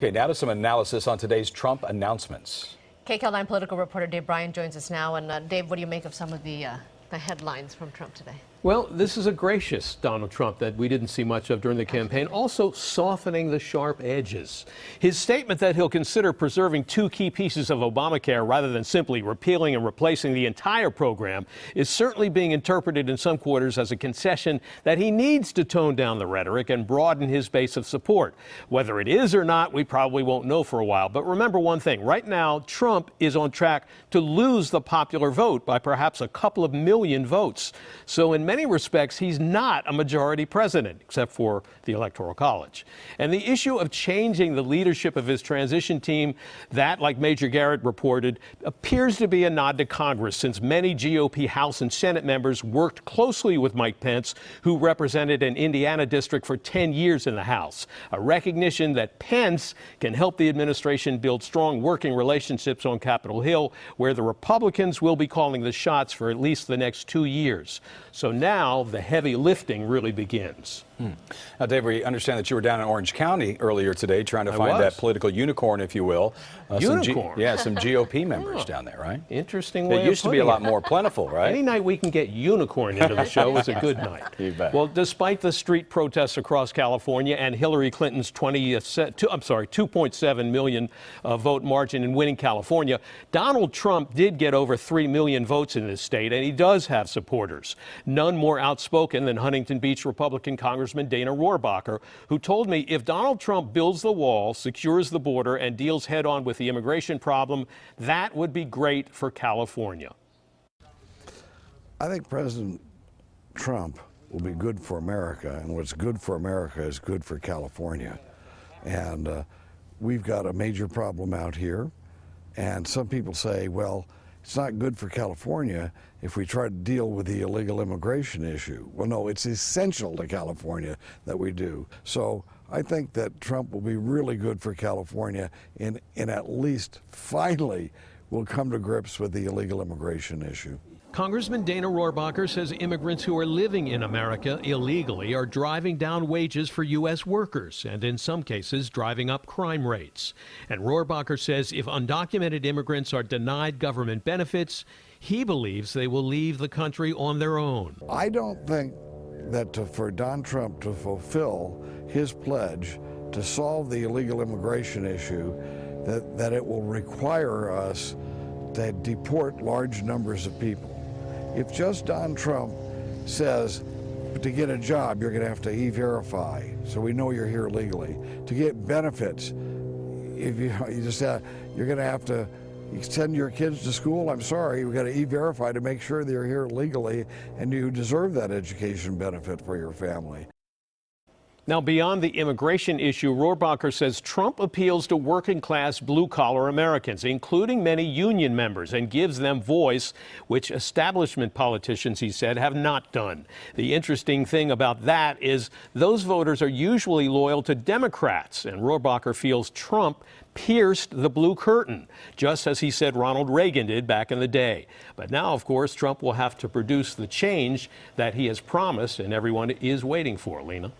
Okay, now to some analysis on today's Trump announcements. KCAL9 political reporter Dave Bryan joins us now. And Dave, what do you make of some of the headlines from Trump today? Well, this is a gracious Donald Trump that we didn't see much of during the campaign, also softening the sharp edges. His statement that he'll consider preserving two key pieces of Obamacare rather than simply repealing and replacing the entire program is certainly being interpreted in some quarters as a concession that he needs to tone down the rhetoric and broaden his base of support. Whether it is or not, we probably won't know for a while. But remember one thing, right now, Trump is on track to lose the popular vote by perhaps a couple of million votes. So in many respects, he's not a majority president, except for the Electoral College. And the issue of changing the leadership of his transition team, that, like Major Garrett reported, appears to be a nod to Congress, since many GOP House and Senate members worked closely with Mike Pence, who represented an Indiana district for 10 years in the House. A recognition that Pence can help the administration build strong working relationships on Capitol Hill, where the Republicans will be calling the shots for at least the next 2 years. So now the heavy lifting really begins. Now, Dave, we understand that you were down in Orange County earlier today trying to find that political unicorn, if you will. Unicorn? Some GOP members down there, right? Interesting way It used to be a lot more plentiful, right? Any night we can get unicorn into the show is a good night. You bet. Well, despite the street protests across California and Hillary Clinton's 2.7 million vote margin in winning California, Donald Trump did get over 3 million votes in this state, and he does have supporters. None more outspoken than Huntington Beach Republican Congressman Dana Rohrabacher, who told me if Donald Trump builds the wall, secures the border, and deals head-on with the immigration problem, that would be great for California. I think President Trump will be good for America, and what's good for America is good for California. And we've got a major problem out here, and some people say, well, it's not good for California if we try to deal with the illegal immigration issue. Well, no, it's essential to California that we do. So I think that Trump will be really good for California and at least finally will come to grips with the illegal immigration issue. Congressman Dana Rohrabacher says immigrants who are living in America illegally are driving down wages for U.S. workers and in some cases driving up crime rates. And Rohrabacher says if undocumented immigrants are denied government benefits, he believes they will leave the country on their own. I don't think that for Don Trump to fulfill his pledge to solve the illegal immigration issue, that it will require us to deport large numbers of people. If just Don Trump says to get a job, you're going to have to e-verify, so we know you're here legally. To get benefits, if you're going to have to send your kids to school, I'm sorry, we've got to e-verify to make sure they're here legally and you deserve that education benefit for your family. Now, beyond the immigration issue, Rohrabacher says Trump appeals to working-class blue-collar Americans, including many union members, and gives them voice, which establishment politicians, he said, have not done. The interesting thing about that is those voters are usually loyal to Democrats, and Rohrabacher feels Trump pierced the blue curtain, just as he said Ronald Reagan did back in the day. But now, of course, Trump will have to produce the change that he has promised and everyone is waiting for, Lena.